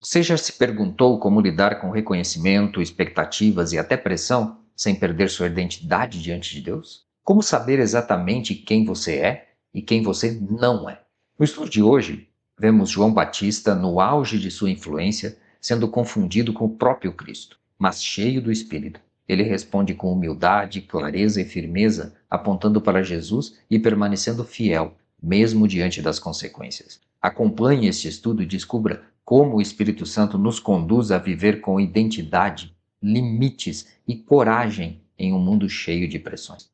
Você já se perguntou como lidar com reconhecimento, expectativas e até pressão sem perder sua identidade diante de Deus? Como saber exatamente quem você é e quem você não é? No estudo de hoje, vemos João Batista no auge de sua influência sendo confundido com o próprio Cristo, mas cheio do Espírito. Ele responde com humildade, clareza e firmeza, apontando para Jesus e permanecendo fiel, mesmo diante das consequências. Acompanhe este estudo e descubra como o Espírito Santo nos conduz a viver com identidade, limites e coragem em um mundo cheio de pressões.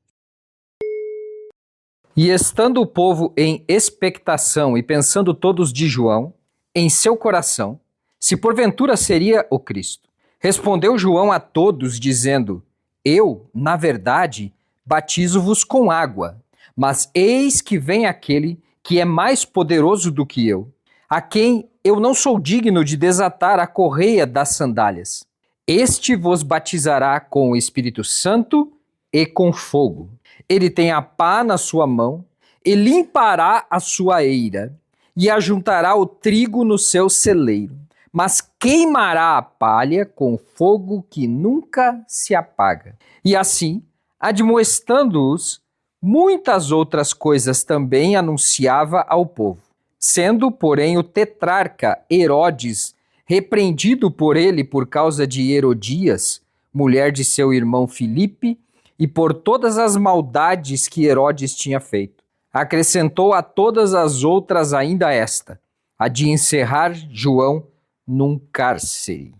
E estando o povo em expectação e pensando todos de João, em seu coração, se porventura seria o Cristo. Respondeu João a todos, dizendo: Eu, na verdade, batizo-vos com água, mas eis que vem aquele que é mais poderoso do que eu, a quem eu não sou digno de desatar a correia das sandálias. Este vos batizará com o Espírito Santo e com fogo. Ele tem a pá na sua mão, e limpará a sua eira, e ajuntará o trigo no seu celeiro, mas queimará a palha com fogo que nunca se apaga. E assim, admoestando-os, muitas outras coisas também anunciava ao povo. Sendo, porém, o tetrarca Herodes repreendido por ele por causa de Herodias, mulher de seu irmão Filipe, e por todas as maldades que Herodes tinha feito. Acrescentou a todas as outras ainda esta, a de encerrar João num cárcere.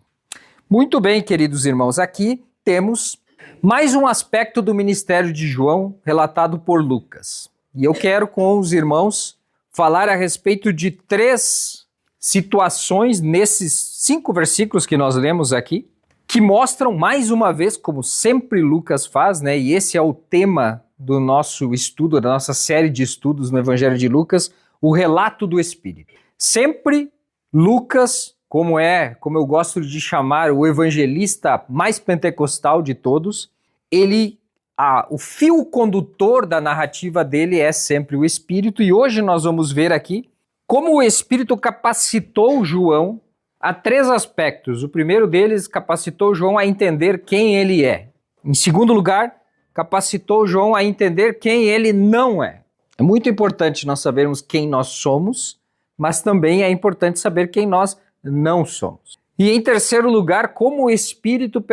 Muito bem, queridos irmãos, aqui temos mais um aspecto do ministério de João relatado por Lucas. E eu quero com os irmãos falar a respeito de 3 situações nesses 5 versículos que nós lemos aqui, que mostram mais uma vez, como sempre Lucas faz, né? E esse é o tema do nosso estudo, da nossa série de estudos no Evangelho de Lucas, o relato do Espírito. Sempre Lucas, como eu gosto de chamar, o evangelista mais pentecostal de todos, o fio condutor da narrativa dele é sempre o Espírito, e hoje nós vamos ver aqui como o Espírito capacitou João a 3 aspectos. O primeiro deles capacitou João a entender quem ele é. Em segundo lugar, capacitou João a entender quem ele não é. É muito importante nós sabermos quem nós somos, mas também é importante saber quem nós não somos. E em terceiro lugar, como o Espírito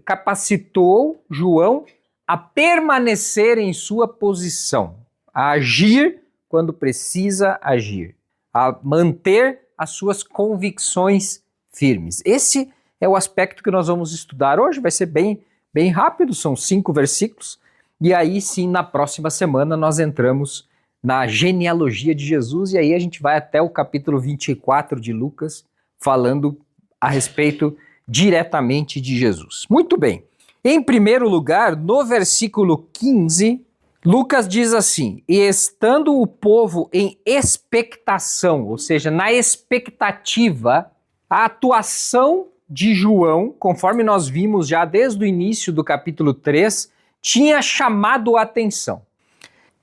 capacitou João a permanecer em sua posição, a agir quando precisa agir, a manter as suas convicções firmes. Esse é o aspecto que nós vamos estudar hoje, vai ser bem rápido, são 5 versículos, e aí sim, na próxima semana, nós entramos na genealogia de Jesus, e aí a gente vai até o capítulo 24 de Lucas, falando a respeito diretamente de Jesus. Muito bem. Em primeiro lugar, no versículo 15, Lucas diz assim: e estando o povo em expectação, ou seja, na expectativa, a atuação de João, conforme nós vimos já desde o início do capítulo 3, tinha chamado a atenção.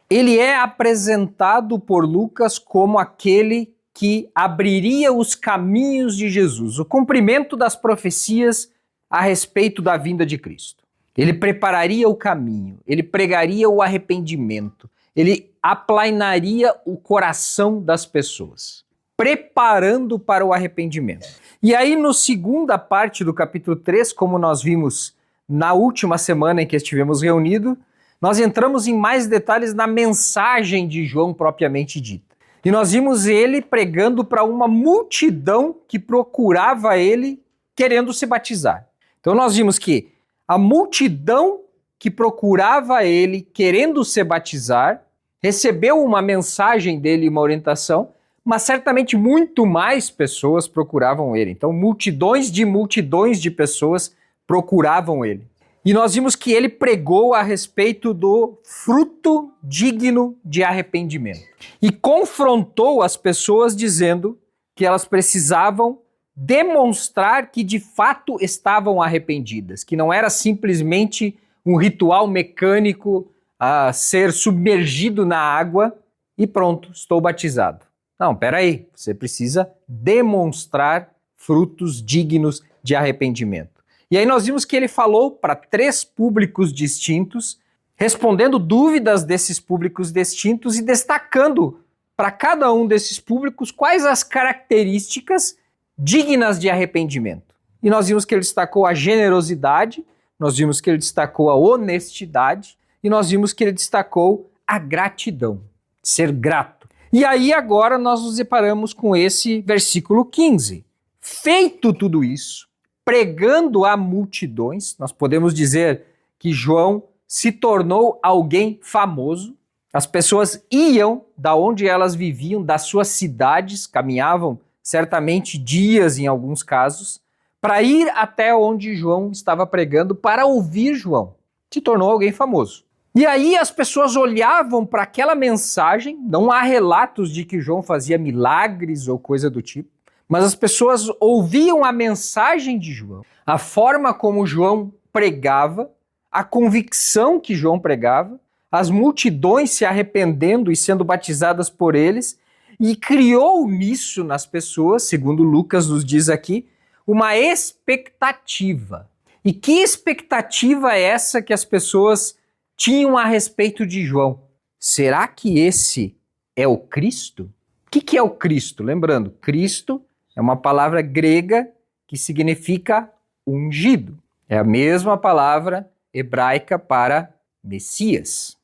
Ele é apresentado por Lucas como aquele que abriria os caminhos de Jesus, o cumprimento das profecias a respeito da vinda de Cristo. Ele prepararia o caminho, ele pregaria o arrependimento, ele aplainaria o coração das pessoas, preparando para o arrependimento. E aí, na segunda parte do capítulo 3, como nós vimos na última semana em que estivemos reunidos, nós entramos em mais detalhes na mensagem de João propriamente dita. E nós vimos ele pregando para uma multidão que procurava ele querendo se batizar. Então nós vimos que a multidão que procurava ele querendo se batizar recebeu uma mensagem dele, uma orientação, mas certamente muito mais pessoas procuravam ele. Então multidões de pessoas procuravam ele. E nós vimos que ele pregou a respeito do fruto digno de arrependimento. E confrontou as pessoas dizendo que elas precisavam demonstrar que de fato estavam arrependidas, que não era simplesmente um ritual mecânico a ser submergido na água e pronto, estou batizado. Não, peraí, você precisa demonstrar frutos dignos de arrependimento. E aí nós vimos que ele falou para 3 públicos distintos, respondendo dúvidas desses públicos distintos e destacando para cada um desses públicos quais as características dignas de arrependimento. E nós vimos que ele destacou a generosidade, nós vimos que ele destacou a honestidade e nós vimos que ele destacou a gratidão, ser grato. E aí agora nós nos deparamos com esse versículo 15. Feito tudo isso, pregando a multidões, nós podemos dizer que João se tornou alguém famoso. As pessoas iam da onde elas viviam, das suas cidades, caminhavam certamente dias em alguns casos, para ir até onde João estava pregando, para ouvir João. Se tornou alguém famoso. E aí as pessoas olhavam para aquela mensagem, não há relatos de que João fazia milagres ou coisa do tipo, mas as pessoas ouviam a mensagem de João, a forma como João pregava, a convicção que João pregava, as multidões se arrependendo e sendo batizadas por eles, e criou nisso nas pessoas, segundo Lucas nos diz aqui, uma expectativa. E que expectativa é essa que as pessoas tinham a respeito de João? Será que esse é o Cristo? O que é o Cristo? Lembrando, Cristo é uma palavra grega que significa ungido. É a mesma palavra hebraica para Messias.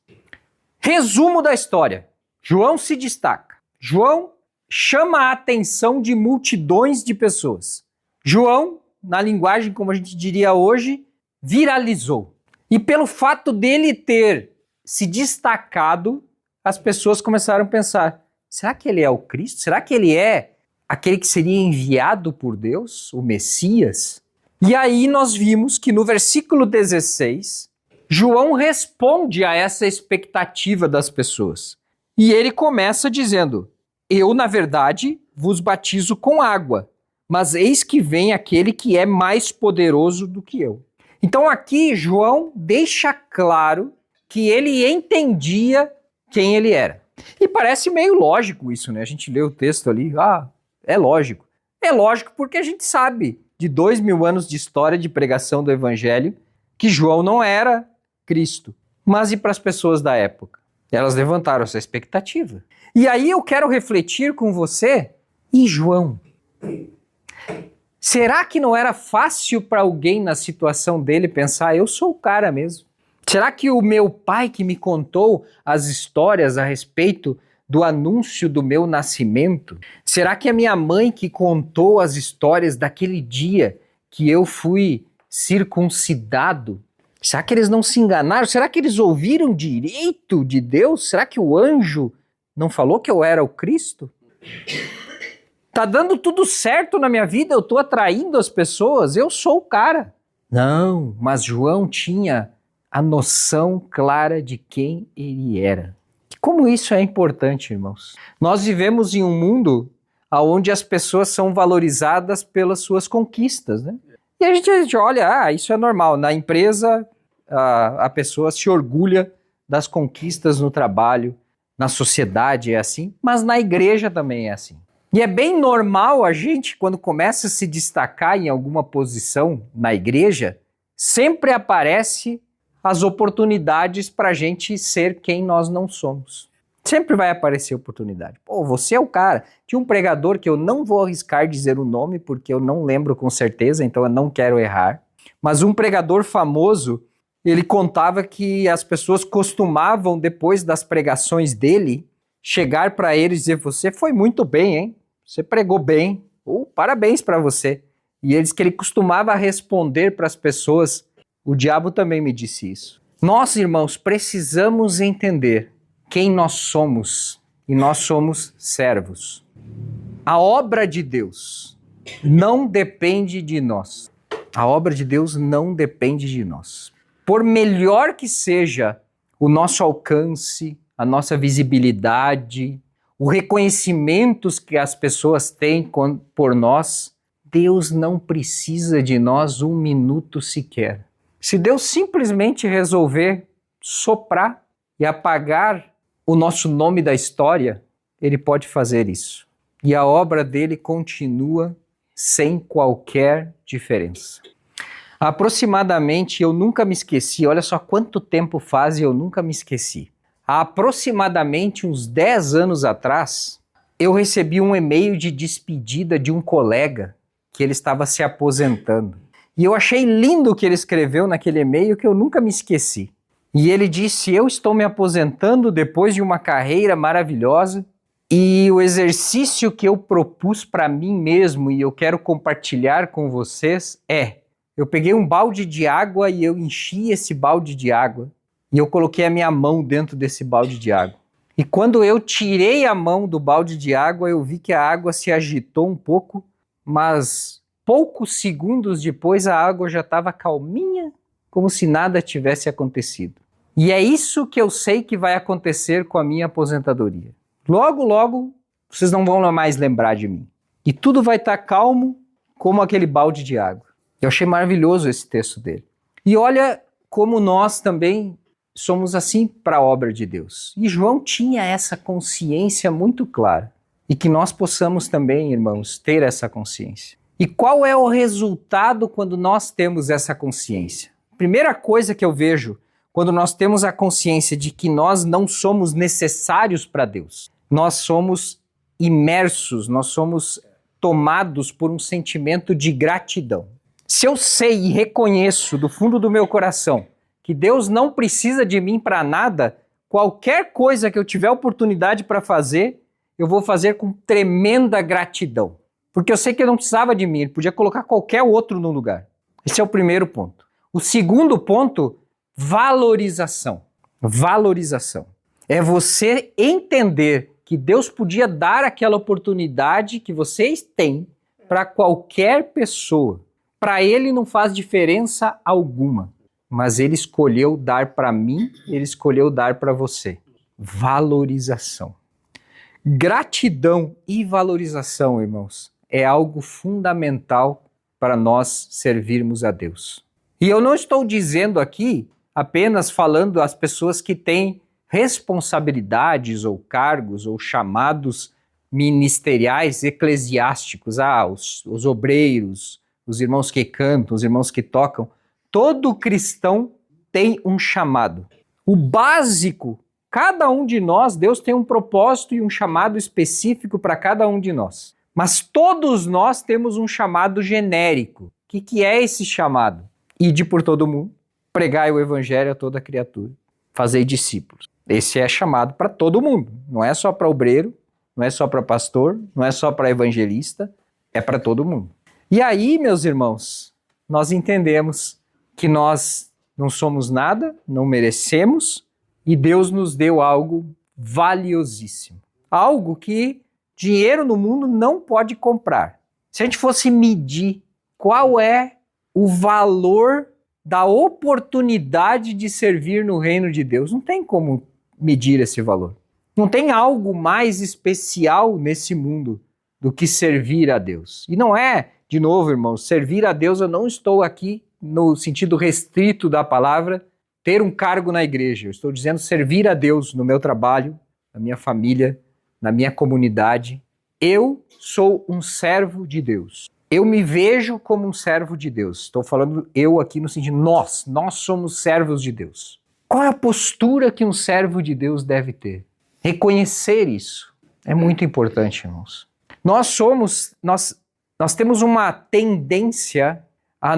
Resumo da história. João se destaca. João chama a atenção de multidões de pessoas. João, na linguagem como a gente diria hoje, viralizou. E pelo fato dele ter se destacado, as pessoas começaram a pensar, será que ele é o Cristo? Será que ele é aquele que seria enviado por Deus, o Messias? E aí nós vimos que no versículo 16, João responde a essa expectativa das pessoas. E ele começa dizendo, eu, na verdade, vos batizo com água, mas eis que vem aquele que é mais poderoso do que eu. Então aqui João deixa claro que ele entendia quem ele era. E parece meio lógico isso, né? A gente lê o texto ali, é lógico. É lógico porque a gente sabe de 2000 anos de história de pregação do evangelho que João não era Cristo. Mas e para as pessoas da época? Elas levantaram essa expectativa. E aí eu quero refletir com você, e João? Será que não era fácil para alguém na situação dele pensar, eu sou o cara mesmo? Será que o meu pai que me contou as histórias a respeito do anúncio do meu nascimento? Será que a minha mãe que contou as histórias daquele dia que eu fui circuncidado? Será que eles não se enganaram? Será que eles ouviram direito de Deus? Será que o anjo não falou que eu era o Cristo? Tá dando tudo certo na minha vida, eu tô atraindo as pessoas, eu sou o cara. Não, mas João tinha a noção clara de quem ele era. Como isso é importante, irmãos? Nós vivemos em um mundo onde as pessoas são valorizadas pelas suas conquistas, né? E a gente olha, isso é normal. Na empresa, a pessoa se orgulha das conquistas no trabalho, na sociedade é assim, mas na igreja também é assim. E é bem normal a gente, quando começa a se destacar em alguma posição na igreja, sempre aparece as oportunidades para a gente ser quem nós não somos. Sempre vai aparecer oportunidade. Pô, você é o cara. Tinha um pregador que eu não vou arriscar dizer o nome, porque eu não lembro com certeza, então eu não quero errar. Mas um pregador famoso, ele contava que as pessoas costumavam, depois das pregações dele, chegar para ele e dizer, você foi muito bem, hein? Você pregou bem, parabéns para você. E ele disse que ele costumava responder para as pessoas, o diabo também me disse isso. Nós, irmãos, precisamos entender quem nós somos, e nós somos servos. A obra de Deus não depende de nós. A obra de Deus não depende de nós. Por melhor que seja o nosso alcance, a nossa visibilidade, o reconhecimento que as pessoas têm por nós, Deus não precisa de nós um minuto sequer. Se Deus simplesmente resolver soprar e apagar o nosso nome da história, Ele pode fazer isso. E a obra dele continua sem qualquer diferença. Aproximadamente, eu nunca me esqueci, olha só quanto tempo faz e eu nunca me esqueci. Há aproximadamente uns 10 anos atrás, eu recebi um e-mail de despedida de um colega que ele estava se aposentando. E eu achei lindo o que ele escreveu naquele e-mail que eu nunca me esqueci. E ele disse: eu estou me aposentando depois de uma carreira maravilhosa e o exercício que eu propus para mim mesmo e eu quero compartilhar com vocês é: eu peguei um balde de água e eu enchi esse balde de água e eu coloquei a minha mão dentro desse balde de água. E quando eu tirei a mão do balde de água, eu vi que a água se agitou um pouco, mas poucos segundos depois a água já estava calminha, como se nada tivesse acontecido. E é isso que eu sei que vai acontecer com a minha aposentadoria. Logo, logo, vocês não vão mais lembrar de mim. E tudo vai estar calmo como aquele balde de água. Eu achei maravilhoso esse texto dele. E olha como nós também somos assim para a obra de Deus. E João tinha essa consciência muito clara. E que nós possamos também, irmãos, ter essa consciência. E qual é o resultado quando nós temos essa consciência? Primeira coisa que eu vejo quando nós temos a consciência de que nós não somos necessários para Deus. Nós somos imersos, nós somos tomados por um sentimento de gratidão. Se eu sei e reconheço do fundo do meu coração que Deus não precisa de mim para nada, qualquer coisa que eu tiver oportunidade para fazer, eu vou fazer com tremenda gratidão. Porque eu sei que ele não precisava de mim, ele podia colocar qualquer outro no lugar. Esse é o primeiro ponto. O segundo ponto, valorização. Valorização. É você entender que Deus podia dar aquela oportunidade que vocês têm para qualquer pessoa. Para ele não faz diferença alguma, mas ele escolheu dar para mim, ele escolheu dar para você. Valorização. Gratidão e valorização, irmãos, é algo fundamental para nós servirmos a Deus. E eu não estou dizendo aqui apenas falando às pessoas que têm responsabilidades ou cargos ou chamados ministeriais eclesiásticos, os obreiros, os irmãos que cantam, os irmãos que tocam. Todo cristão tem um chamado. O básico, cada um de nós, Deus tem um propósito e um chamado específico para cada um de nós. Mas todos nós temos um chamado genérico. O que é esse chamado? Ide por todo mundo, pregai o evangelho a toda criatura, fazei discípulos. Esse é chamado para todo mundo. Não é só para obreiro, não é só para pastor, não é só para evangelista, é para todo mundo. E aí, meus irmãos, nós entendemos que nós não somos nada, não merecemos, e Deus nos deu algo valiosíssimo. Algo que dinheiro no mundo não pode comprar. Se a gente fosse medir qual é o valor da oportunidade de servir no reino de Deus, não tem como medir esse valor. Não tem algo mais especial nesse mundo do que servir a Deus. E não é, de novo, irmãos, servir a Deus, eu não estou aqui no sentido restrito da palavra, ter um cargo na igreja. Eu estou dizendo servir a Deus no meu trabalho, na minha família, na minha comunidade. Eu sou um servo de Deus. Eu me vejo como um servo de Deus. Estou falando eu aqui no sentido nós somos servos de Deus. Qual é a postura que um servo de Deus deve ter? Reconhecer isso é muito importante, irmãos. Nós temos uma tendência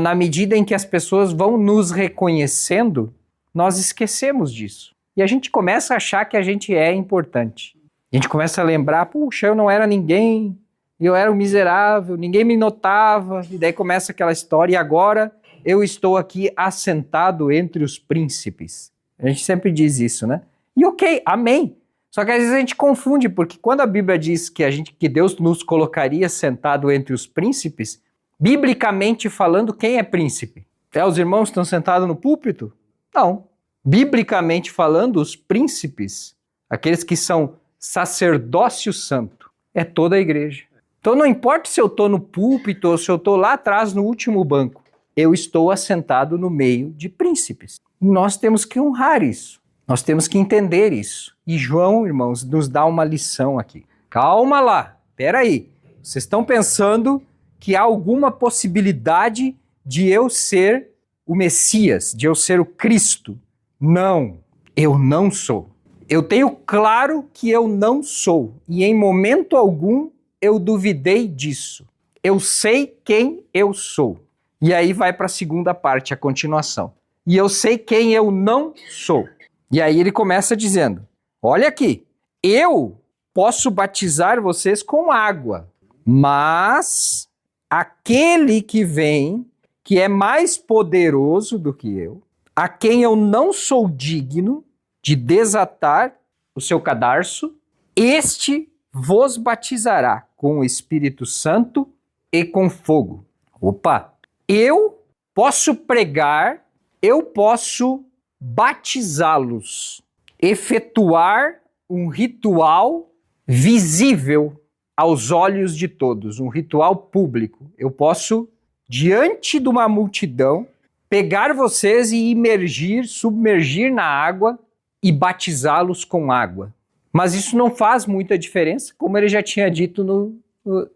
na medida em que as pessoas vão nos reconhecendo, nós esquecemos disso. E a gente começa a achar que a gente é importante. A gente começa a lembrar, puxa, eu não era ninguém, eu era um miserável, ninguém me notava, e daí começa aquela história, e agora eu estou aqui assentado entre os príncipes. A gente sempre diz isso, né? E ok, amém. Só que às vezes a gente confunde, porque quando a Bíblia diz que Deus nos colocaria sentado entre os príncipes, biblicamente falando, quem é príncipe? Os irmãos que estão sentados no púlpito? Não. Biblicamente falando, os príncipes, aqueles que são sacerdócio santo, é toda a igreja. Então não importa se eu estou no púlpito ou se eu estou lá atrás no último banco, eu estou assentado no meio de príncipes. E nós temos que honrar isso. Nós temos que entender isso. E João, irmãos, nos dá uma lição aqui. Calma lá, peraí. Vocês estão pensando que há alguma possibilidade de eu ser o Messias, de eu ser o Cristo. Não, eu não sou. Eu tenho claro que eu não sou, e em momento algum eu duvidei disso. Eu sei quem eu sou. E aí vai para a segunda parte, a continuação. E eu sei quem eu não sou. E aí ele começa dizendo, olha aqui, eu posso batizar vocês com água, mas aquele que vem, que é mais poderoso do que eu, a quem eu não sou digno de desatar o seu cadarço, este vos batizará com o Espírito Santo e com fogo. Opa! Eu posso pregar, eu posso batizá-los, efetuar um ritual visível aos olhos de todos, um ritual público. Eu posso, diante de uma multidão, pegar vocês e submergir na água e batizá-los com água. Mas isso não faz muita diferença, como ele já tinha dito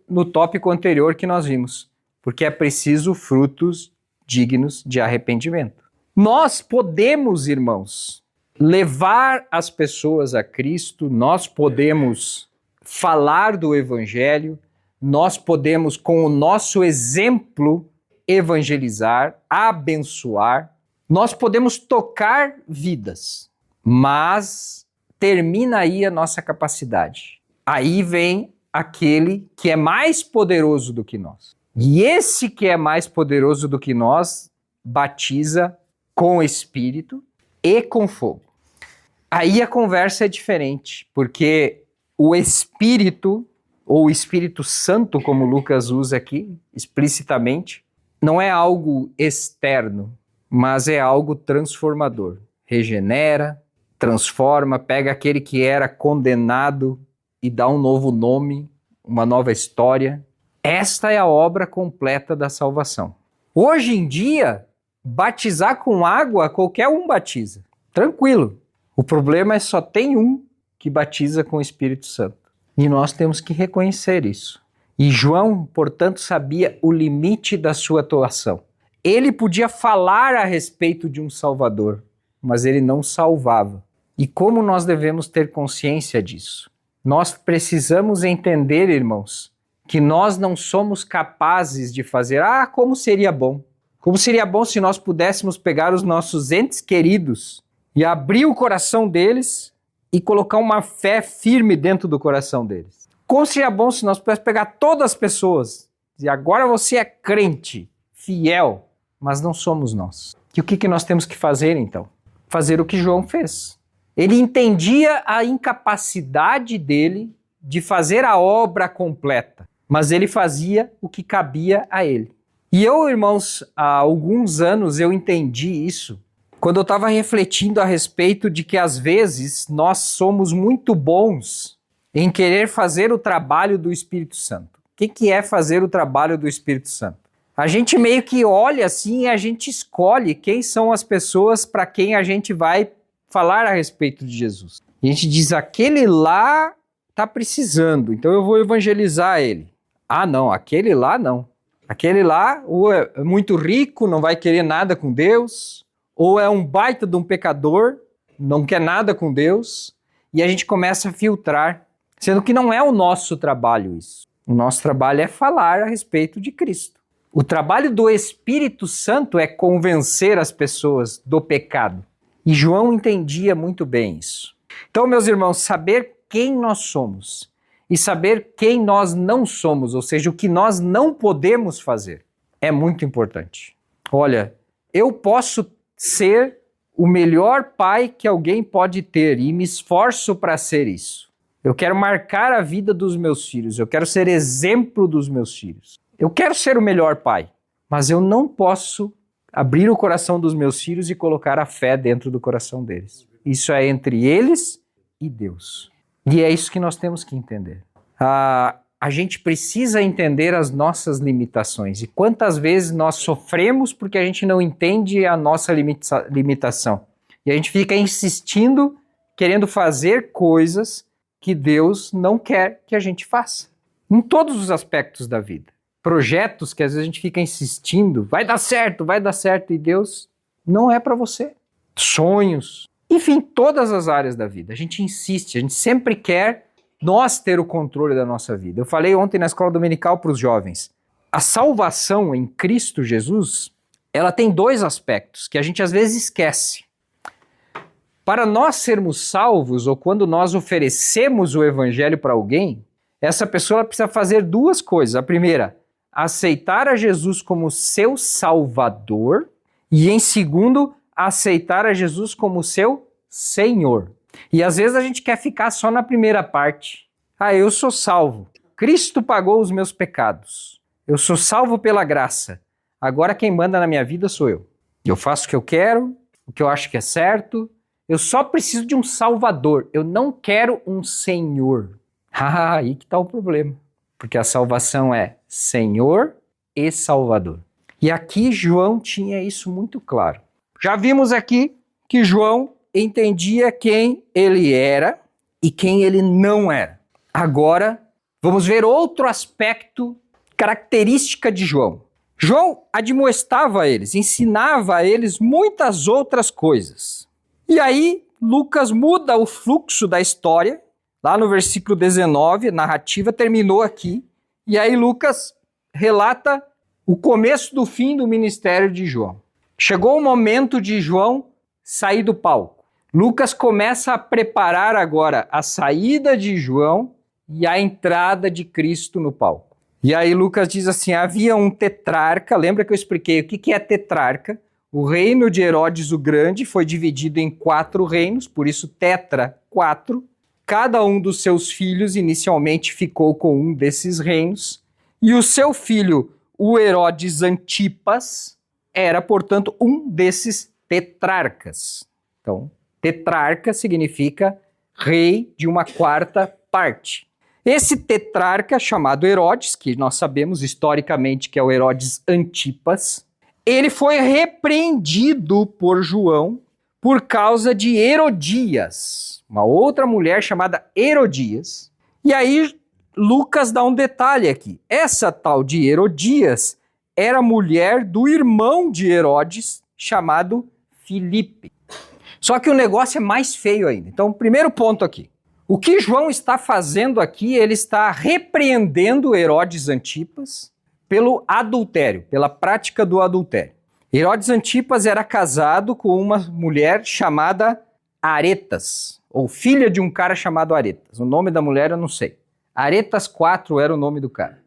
no tópico anterior que nós vimos, porque é preciso frutos dignos de arrependimento. Nós podemos, irmãos, levar as pessoas a Cristo, nós podemos falar do Evangelho, nós podemos, com o nosso exemplo, evangelizar, abençoar, nós podemos tocar vidas, mas termina aí a nossa capacidade. Aí vem aquele que é mais poderoso do que nós. E esse que é mais poderoso do que nós, batiza com o Espírito e com fogo. Aí a conversa é diferente, porque o Espírito, ou o Espírito Santo, como Lucas usa aqui, explicitamente, não é algo externo, mas é algo transformador. Regenera, transforma, pega aquele que era condenado e dá um novo nome, uma nova história. Esta é a obra completa da salvação. Hoje em dia, batizar com água, qualquer um batiza. Tranquilo. O problema é só tem um que batiza com o Espírito Santo. E nós temos que reconhecer isso. E João, portanto, sabia o limite da sua atuação. Ele podia falar a respeito de um Salvador, mas ele não salvava. E como nós devemos ter consciência disso? Nós precisamos entender, irmãos, que nós não somos capazes de fazer, como seria bom. Como seria bom se nós pudéssemos pegar os nossos entes queridos e abrir o coração deles e colocar uma fé firme dentro do coração deles. Como seria bom se nós pudéssemos pegar todas as pessoas e agora você é crente, fiel, mas não somos nós. E o que nós temos que fazer então? Fazer o que João fez. Ele entendia a incapacidade dele de fazer a obra completa, mas ele fazia o que cabia a ele. E eu, irmãos, há alguns anos eu entendi isso, quando eu estava refletindo a respeito de que às vezes nós somos muito bons em querer fazer o trabalho do Espírito Santo. O que é fazer o trabalho do Espírito Santo? A gente meio que olha assim e a gente escolhe quem são as pessoas para quem a gente vai falar a respeito de Jesus. E a gente diz, aquele lá está precisando, então eu vou evangelizar ele. Não, aquele lá não. Aquele lá ou é muito rico, não vai querer nada com Deus, ou é um baita de um pecador, não quer nada com Deus, e a gente começa a filtrar, sendo que não é o nosso trabalho isso. O nosso trabalho é falar a respeito de Cristo. O trabalho do Espírito Santo é convencer as pessoas do pecado. E João entendia muito bem isso. Então, meus irmãos, saber quem nós somos e saber quem nós não somos, ou seja, o que nós não podemos fazer, é muito importante. Olha, eu posso ser o melhor pai que alguém pode ter e me esforço para ser isso. Eu quero marcar a vida dos meus filhos, eu quero ser exemplo dos meus filhos. Eu quero ser o melhor pai, mas eu não posso abrir o coração dos meus filhos e colocar a fé dentro do coração deles. Isso é entre eles e Deus. E é isso que nós temos que entender. A gente precisa entender as nossas limitações. E quantas vezes nós sofremos porque a gente não entende a nossa limitação. E a gente fica insistindo, querendo fazer coisas que Deus não quer que a gente faça. Em todos os aspectos da vida. projetos que às vezes a gente fica insistindo, vai dar certo, e Deus não é para você. Sonhos, enfim, todas as áreas da vida. A gente insiste, a gente sempre quer nós ter o controle da nossa vida. Eu falei ontem na escola dominical para os jovens, a salvação em Cristo Jesus, ela tem dois aspectos que a gente às vezes esquece. Para nós sermos salvos, ou quando nós oferecemos o evangelho para alguém, essa pessoa precisa fazer duas coisas. A primeira, aceitar a Jesus como seu Salvador, e em segundo, aceitar a Jesus como seu Senhor. E às vezes a gente quer ficar só na primeira parte. Ah, eu sou salvo. Cristo pagou os meus pecados. Eu sou salvo pela graça. Agora quem manda na minha vida sou eu. Eu faço o que eu quero, o que eu acho que é certo. Eu só preciso de um Salvador. Eu não quero um Senhor. Ah, aí que está o problema. Porque a salvação é Senhor e Salvador. E aqui João tinha isso muito claro. Já vimos aqui que João entendia quem ele era e quem ele não era. Agora, vamos ver outro aspecto, característica de João. João admoestava eles, ensinava a eles muitas outras coisas. E aí, Lucas muda o fluxo da história. Lá no versículo 19, a narrativa terminou aqui. E aí Lucas relata o começo do fim do ministério de João. Chegou o momento de João sair do palco. Lucas começa a preparar agora a saída de João e a entrada de Cristo no palco. E aí Lucas diz assim, havia um tetrarca, lembra que eu expliquei o que é tetrarca? O reino de Herodes o Grande foi dividido em 4 reinos, por isso tetra, 4. Cada um dos seus filhos inicialmente ficou com um desses reinos, e o seu filho, o Herodes Antipas, era, portanto, um desses tetrarcas. Então, tetrarca significa rei de uma 4ª parte. Esse tetrarca, chamado Herodes, que nós sabemos historicamente que é o Herodes Antipas, ele foi repreendido por João por causa de Herodias, uma outra mulher chamada Herodias. E aí Lucas dá um detalhe aqui. Essa tal de Herodias era mulher do irmão de Herodes, chamado Filipe. Só que o negócio é mais feio ainda. Então, primeiro ponto aqui. O que João está fazendo aqui, ele está repreendendo Herodes Antipas pelo adultério, pela prática do adultério. Herodes Antipas era casado com uma mulher chamada Aretas, ou filha de um cara chamado Aretas. O nome da mulher eu não sei. Aretas IV era o nome do cara.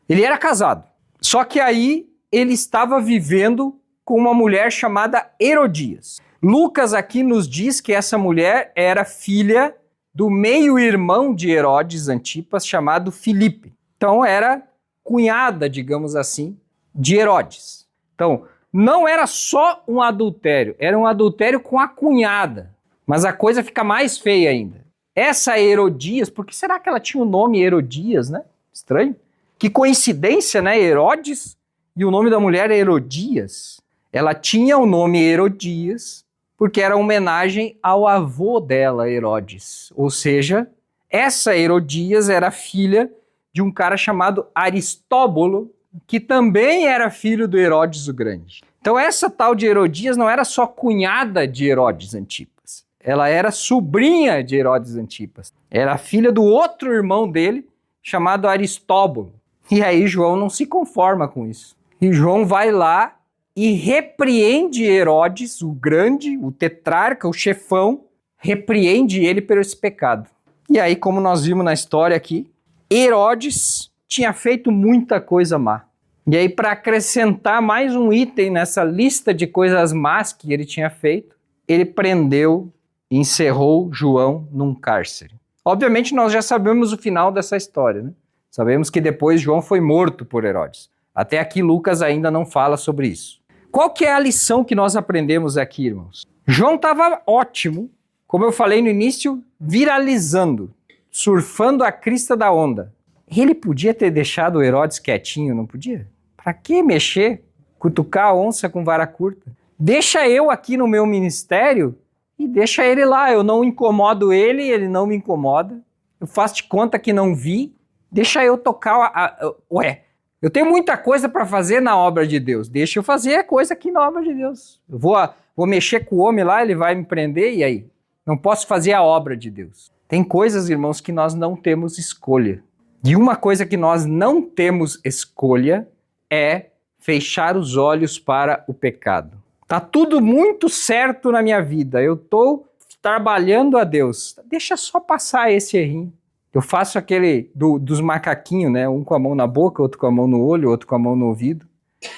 Ele era casado, só que aí ele estava vivendo com uma mulher chamada Herodias. Lucas aqui nos diz que essa mulher era filha do meio-irmão de Herodes Antipas, chamado Filipe. Então era cunhada, digamos assim, de Herodes. Então, não era só um adultério, era um adultério com a cunhada. Mas a coisa fica mais feia ainda. Essa Herodias, por que será que ela tinha o nome Herodias, né? Estranho. Que coincidência, né? Herodes e o nome da mulher é Herodias. Ela tinha o nome Herodias porque era homenagem ao avô dela, Herodes. Ou seja, essa Herodias era filha de um cara chamado Aristóbulo, que também era filho do Herodes o Grande. Então essa tal de Herodias não era só cunhada de Herodes Antipas, ela era sobrinha de Herodes Antipas. Era filha do outro irmão dele, chamado Aristóbulo. E aí João não se conforma com isso. E João vai lá e repreende Herodes, o grande, o tetrarca, o chefão, repreende ele por esse pecado. E aí, como nós vimos na história aqui, Herodes tinha feito muita coisa má. E aí, para acrescentar mais um item nessa lista de coisas más que ele tinha feito, ele prendeu e encerrou João num cárcere. Obviamente, nós já sabemos o final dessa história, né? Sabemos que depois João foi morto por Herodes. Até aqui, Lucas ainda não fala sobre isso. Qual que é a lição que nós aprendemos aqui, irmãos? João estava ótimo, como eu falei no início, viralizando, surfando a crista da onda. Ele podia ter deixado o Herodes quietinho, não podia? Para que mexer? Cutucar a onça com vara curta? Deixa eu aqui no meu ministério e deixa ele lá. Eu não incomodo ele, ele não me incomoda. Eu faço de conta que não vi. Deixa eu tocar Ué, Eu tenho muita coisa para fazer na obra de Deus. Deixa eu fazer a coisa aqui na obra de Deus. Eu vou mexer com o homem lá, ele vai me prender, e aí? Não posso fazer a obra de Deus. Tem coisas, irmãos, que nós não temos escolha. E uma coisa que nós não temos escolha é fechar os olhos para o pecado. Tá tudo muito certo na minha vida. Eu estou trabalhando a Deus. Deixa só passar esse errinho. Eu faço aquele dos macaquinhos, né? Um com a mão na boca, outro com a mão no olho, outro com a mão no ouvido.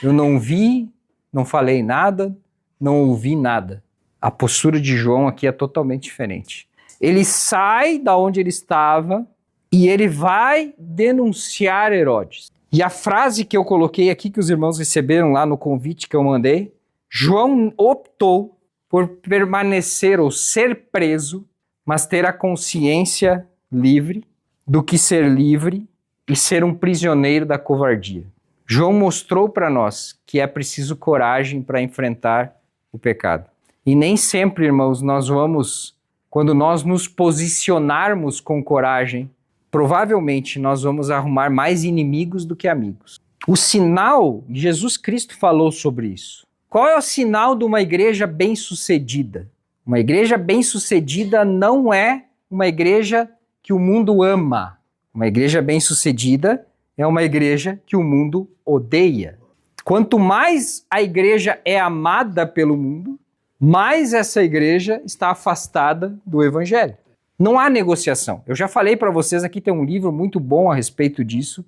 Eu não vi, não falei nada, não ouvi nada. A postura de João aqui é totalmente diferente. Ele sai da onde ele estava e ele vai denunciar Herodes. E a frase que eu coloquei aqui, que os irmãos receberam lá no convite que eu mandei, João optou por permanecer ou ser preso, mas ter a consciência livre do que ser livre e ser um prisioneiro da covardia. João mostrou para nós que é preciso coragem para enfrentar o pecado. E nem sempre, irmãos, quando nós nos posicionarmos com coragem, provavelmente nós vamos arrumar mais inimigos do que amigos. O sinal, Jesus Cristo falou sobre isso. Qual é o sinal de uma igreja bem-sucedida? Uma igreja bem-sucedida não é uma igreja que o mundo ama. Uma igreja bem-sucedida é uma igreja que o mundo odeia. Quanto mais a igreja é amada pelo mundo, mais essa igreja está afastada do evangelho. Não há negociação. Eu já falei para vocês aqui, tem um livro muito bom a respeito disso,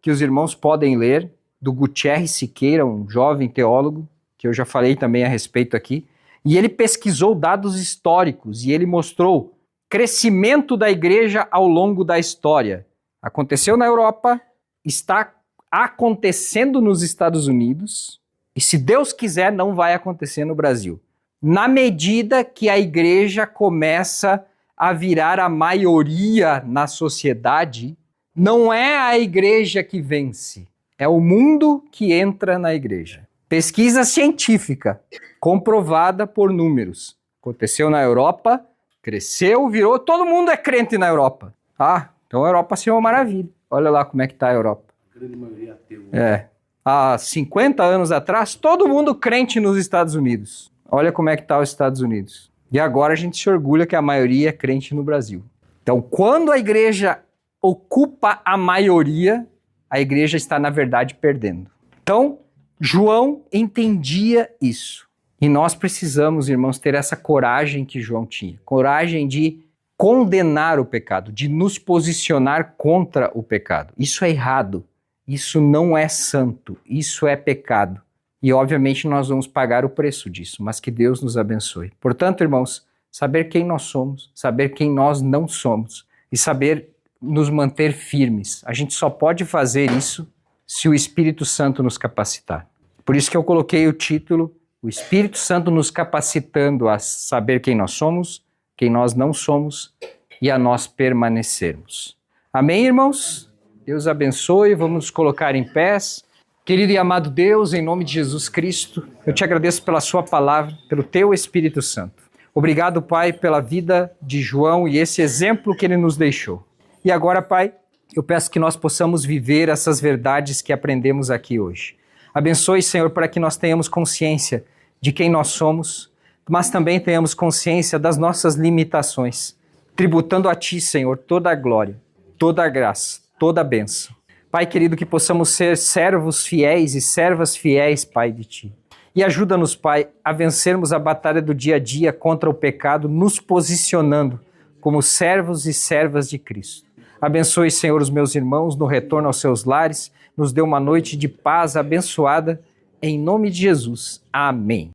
que os irmãos podem ler, do Gutierrez Siqueira, um jovem teólogo, que eu já falei também a respeito aqui, e ele pesquisou dados históricos e ele mostrou crescimento da igreja ao longo da história. Aconteceu na Europa, está acontecendo nos Estados Unidos, e se Deus quiser, não vai acontecer no Brasil. Na medida que a igreja começa a virar a maioria na sociedade, não é a igreja que vence, é o mundo que entra na igreja. Pesquisa científica, comprovada por números. Aconteceu na Europa, cresceu, virou, todo mundo é crente na Europa. Ah, então a Europa seria uma maravilha. Olha lá como é que está a Europa. A grande maioria ateu. Há 50 anos atrás, todo mundo crente nos Estados Unidos. Olha como é que está os Estados Unidos. E agora a gente se orgulha que a maioria é crente no Brasil. Então, quando a igreja ocupa a maioria, a igreja está, na verdade, perdendo. Então, João entendia isso. E nós precisamos, irmãos, ter essa coragem que João tinha. Coragem de condenar o pecado, de nos posicionar contra o pecado. Isso é errado. Isso não é santo. Isso é pecado. E, obviamente, nós vamos pagar o preço disso, mas que Deus nos abençoe. Portanto, irmãos, saber quem nós somos, saber quem nós não somos e saber nos manter firmes. A gente só pode fazer isso se o Espírito Santo nos capacitar. Por isso que eu coloquei o título, o Espírito Santo nos capacitando a saber quem nós somos, quem nós não somos e a nós permanecermos. Amém, irmãos? Deus abençoe, vamos nos colocar em pés. Querido e amado Deus, em nome de Jesus Cristo, eu te agradeço pela sua palavra, pelo teu Espírito Santo. Obrigado, Pai, pela vida de João e esse exemplo que ele nos deixou. E agora, Pai, eu peço que nós possamos viver essas verdades que aprendemos aqui hoje. Abençoe, Senhor, para que nós tenhamos consciência de quem nós somos, mas também tenhamos consciência das nossas limitações, tributando a Ti, Senhor, toda a glória, toda a graça, toda a bênção. Pai querido, que possamos ser servos fiéis e servas fiéis, Pai, de Ti. E ajuda-nos, Pai, a vencermos a batalha do dia a dia contra o pecado, nos posicionando como servos e servas de Cristo. Abençoe, Senhor, os meus irmãos no retorno aos seus lares, nos dê uma noite de paz abençoada, em nome de Jesus. Amém.